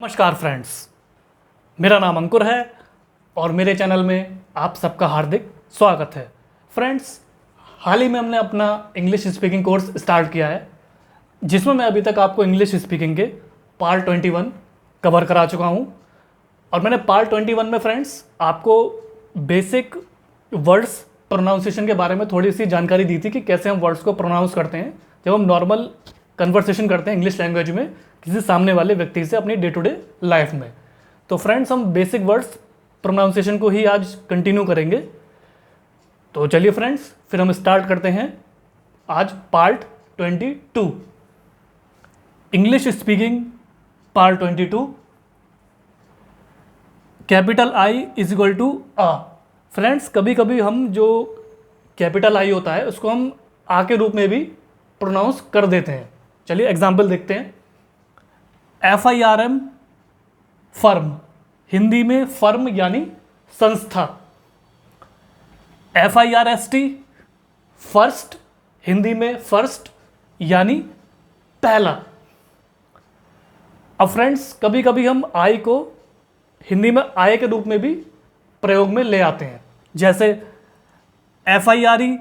नमस्कार फ्रेंड्स, मेरा नाम अंकुर है और मेरे चैनल में आप सबका हार्दिक स्वागत है। फ्रेंड्स, हाल ही में हमने अपना इंग्लिश स्पीकिंग कोर्स स्टार्ट किया है, जिसमें मैं अभी तक आपको इंग्लिश स्पीकिंग के पार्ट 21 कवर करा चुका हूं। और मैंने पार्ट 21 में फ्रेंड्स आपको बेसिक वर्ड्स प्रोनाउंसिएशन के बारे में थोड़ी सी जानकारी दी थी कि कैसे हम वर्ड्स को प्रोनाउंस करते हैं जब हम नॉर्मल कन्वर्सेशन करते हैं इंग्लिश लैंग्वेज में किसी सामने वाले व्यक्ति से अपनी डे टू डे लाइफ में। तो फ्रेंड्स, हम बेसिक वर्ड्स प्रोनाउंसिएशन को ही आज कंटिन्यू करेंगे। तो चलिए फ्रेंड्स, फिर हम स्टार्ट करते हैं आज part 22 English speaking part 22। Capital I is equal to आ। फ्रेंड्स, कभी कभी हम जो कैपिटल आई होता है उसको हम आ के रूप में भी प्रोनाउंस कर देते हैं। चलिए एग्जाम्पल देखते हैं। FIRM फर्म, हिंदी में फर्म यानी संस्था। FIRST फर्स्ट, हिंदी में फर्स्ट यानी पहला। अब फ्रेंड्स, कभी कभी हम आई को हिंदी में आय के रूप में भी प्रयोग में ले आते हैं, जैसे FIRE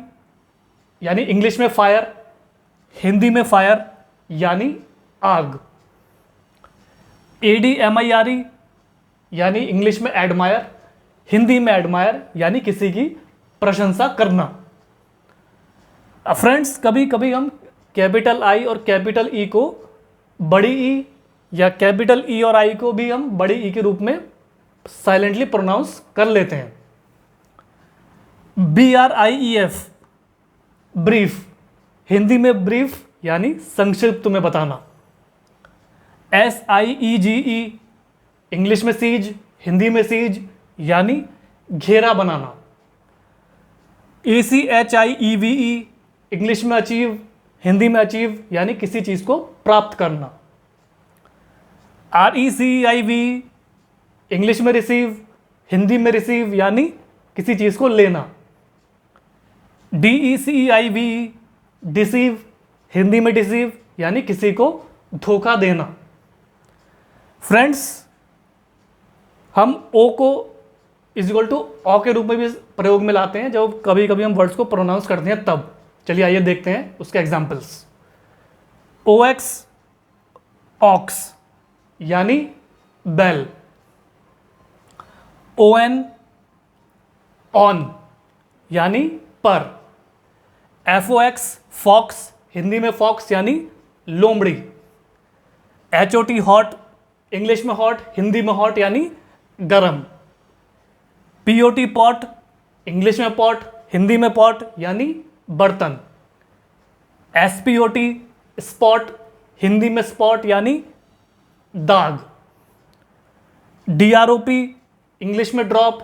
यानी इंग्लिश में फायर, हिंदी में फायर यानी आग। ADMIRE यानी इंग्लिश में एडमायर, हिंदी में एडमायर यानी किसी की प्रशंसा करना। फ्रेंड्स, कभी कभी हम कैपिटल आई और कैपिटल ई को बड़ी ई या कैपिटल ई और आई को भी हम बड़ी ई के रूप में साइलेंटली प्रोनाउंस कर लेते हैं। BRIEF ब्रीफ, हिंदी में ब्रीफ यानी संक्षिप्त में बताना। SIEGE इंग्लिश में सीज, हिंदी में सीज यानी घेरा बनाना। ACHIEVE इंग्लिश में अचीव, हिंदी में अचीव यानी किसी चीज को प्राप्त करना। RECEIV इंग्लिश में रिसीव, हिंदी में रिसीव यानी किसी चीज को लेना। DECEIV डिसीव, हिंदी में डिसीव यानी किसी को धोखा देना। फ्रेंड्स, हम ओ को इक्वल टू ऑ के रूप में भी प्रयोग में लाते हैं जब कभी कभी हम वर्ड्स को प्रोनाउंस करते हैं तब। चलिए आइए देखते हैं उसके एग्जांपल्स। OX ऑक्स यानी बैल। ON ऑन यानी पर। FOX फॉक्स, हिंदी में फॉक्स यानी लोमड़ी। HOT हॉट, इंग्लिश में हॉट, हिंदी में हॉट यानी गरम। POT पॉट, इंग्लिश में पॉट, हिंदी में पॉट यानी बर्तन। SPOT स्पॉट, हिंदी में स्पॉट यानी दाग। DROP इंग्लिश में ड्रॉप,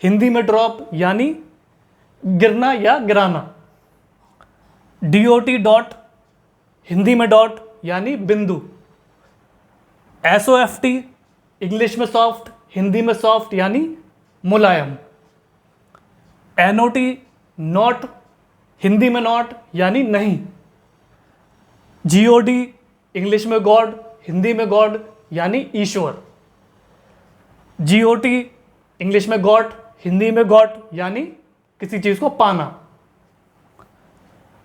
हिंदी में ड्रॉप यानी गिरना या गिराना। DOT डॉट, हिंदी में डॉट यानी बिंदु। SOFT इंग्लिश में सॉफ्ट, हिंदी में सॉफ्ट यानी मुलायम। NOT नॉट, हिंदी में नॉट यानी नहीं। GOD इंग्लिश में गॉड, हिंदी में गॉड यानी ईश्वर। GOT इंग्लिश में गॉट, हिंदी में गॉट यानी किसी चीज को पाना।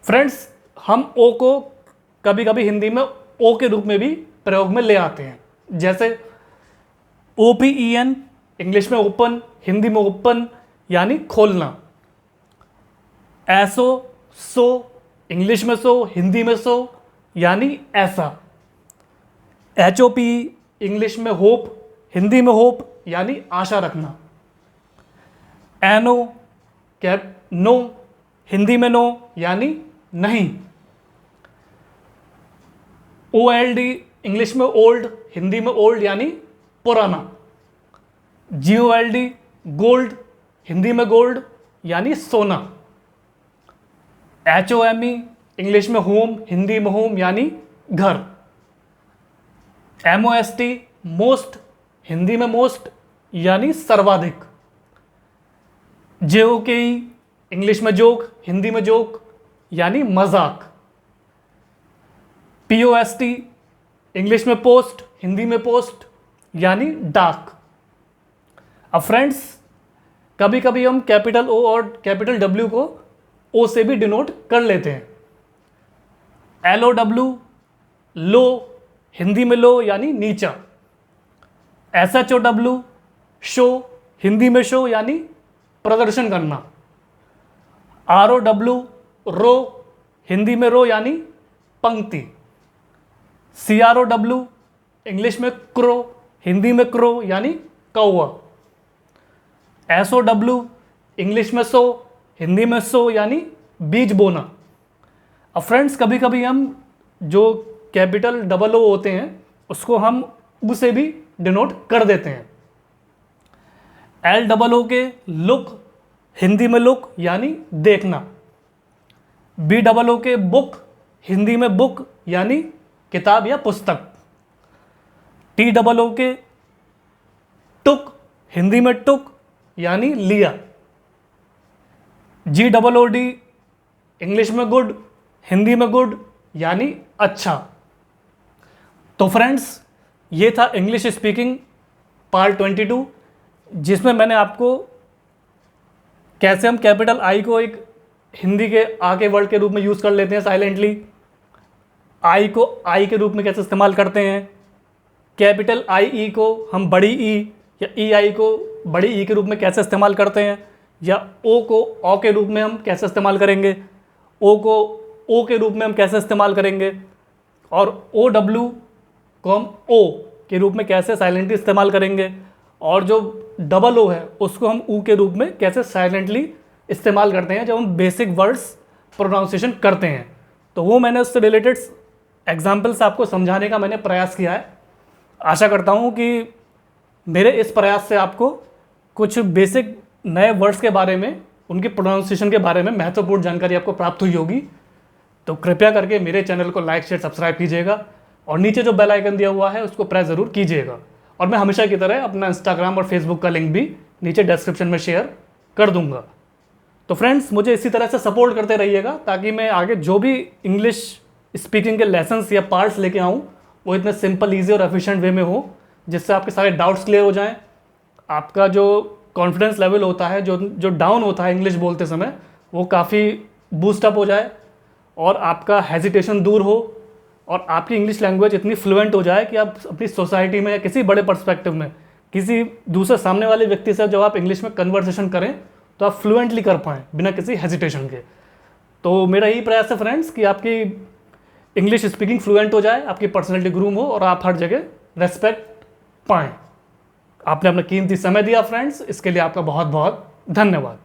फ्रेंड्स, हम ओ को कभी कभी हिंदी में ओ के रूप में भी प्रयोग में ले आते हैं, जैसे OPEN इंग्लिश में ओपन, हिंदी में ओपन यानी खोलना। ऐसो सो, इंग्लिश में सो, हिंदी में सो यानी ऐसा। HOPE इंग्लिश में होप, हिंदी में होप यानी आशा रखना। NO कैप नो, हिंदी में नो यानी नहीं। OLD इंग्लिश में ओल्ड, हिंदी में ओल्ड यानी पुराना। GOLD गोल्ड, हिंदी में गोल्ड यानी सोना। HOME इंग्लिश में होम, हिंदी में होम यानी घर। MOST मोस्ट, हिंदी में मोस्ट यानी सर्वाधिक। JOKE इंग्लिश में जोक, हिंदी में जोक यानी मजाक। POST इंग्लिश में पोस्ट, हिंदी में पोस्ट यानी डार्क। अब फ्रेंड्स, कभी कभी हम कैपिटल ओ और कैपिटल डब्ल्यू को ओ से भी डिनोट कर लेते हैं। LOW, लो, हिंदी में लो यानी नीचा। SHOW, शो, हिंदी में शो यानी प्रदर्शन करना। ROW, रो, हिंदी में रो यानी पंक्ति। CROW, इंग्लिश में क्रो, हिंदी में क्रो यानी कौवा। SOW, इंग्लिश में सो, हिंदी में सो यानी बीज बोना। अब फ्रेंड्स, कभी कभी हम जो कैपिटल O होते हैं उसको हम उ से भी डिनोट कर देते हैं। LOO के लुक, हिंदी में लुक यानी देखना। BOO के बुक, हिंदी में बुक यानी किताब या पुस्तक। TOO के टुक, हिंदी में टुक यानी लिया। GOOD, इंग्लिश में गुड, हिंदी में गुड यानी अच्छा। तो फ्रेंड्स, ये था इंग्लिश स्पीकिंग पार्ट 22, जिसमें मैंने आपको कैसे हम कैपिटल आई को एक हिंदी के आ के वर्ड के रूप में यूज़ कर लेते हैं साइलेंटली, आई को आई के रूप में कैसे इस्तेमाल करते हैं, कैपिटल आई को हम बड़ी ई या ई आई को बड़ी ई के रूप में कैसे इस्तेमाल करते हैं, या ओ को ओ के रूप में हम कैसे इस्तेमाल करेंगे, ओ को ओ के रूप में हम कैसे इस्तेमाल करेंगे, और OW को हम ओ के रूप में कैसे साइलेंटली इस्तेमाल करेंगे, और जो O है उसको हम ऊ के रूप में कैसे साइलेंटली इस्तेमाल करते हैं जब हम बेसिक वर्ड्स प्रोनाउंसिएशन करते हैं। तो वो मैंने उससे रिलेटेड एग्जाम्पल्स आपको समझाने का मैंने प्रयास किया है। आशा करता हूँ कि मेरे इस प्रयास से आपको कुछ बेसिक नए वर्ड्स के बारे में, उनकी प्रोनाउंसिएशन के बारे में महत्वपूर्ण जानकारी आपको प्राप्त हुई होगी। तो कृपया करके मेरे चैनल को लाइक शेयर सब्सक्राइब कीजिएगा, और नीचे जो बेल आइकन दिया हुआ है उसको प्रेस ज़रूर कीजिएगा। और मैं हमेशा की तरह अपना इंस्टाग्राम और फेसबुक का लिंक भी नीचे डिस्क्रिप्शन में शेयर कर दूंगा। तो फ्रेंड्स, मुझे इसी तरह से सपोर्ट करते रहिएगा ताकि मैं आगे जो भी इंग्लिश स्पीकिंग के लेसन्स या पार्ट्स लेके आऊँ वो इतने सिंपल, ईजी और एफिशिएंट वे में हो, जिससे आपके सारे डाउट्स क्लियर हो जाएँ, आपका जो कॉन्फिडेंस लेवल होता है, जो डाउन होता है इंग्लिश बोलते समय, वो काफ़ी बूस्टअप हो जाए, और आपका हेजिटेशन दूर हो, और आपकी इंग्लिश लैंग्वेज इतनी फ्लुएंट हो जाए कि आप अपनी सोसाइटी में या किसी बड़े पर्सपेक्टिव में किसी दूसरे सामने वाले व्यक्ति से जब आप इंग्लिश में कन्वर्सेशन करें तो आप फ्लुएंटली कर पाएँ बिना किसी हेजिटेशन के। तो मेरा यही प्रयास है फ्रेंड्स कि आपकी इंग्लिश स्पीकिंग फ्लुएंट हो जाए, आपकी पर्सनैलिटी ग्रूम हो, और आप हर जगह रेस्पेक्ट पाएँ। आपने अपना कीमती समय दिया फ्रेंड्स, इसके लिए आपका बहुत बहुत धन्यवाद।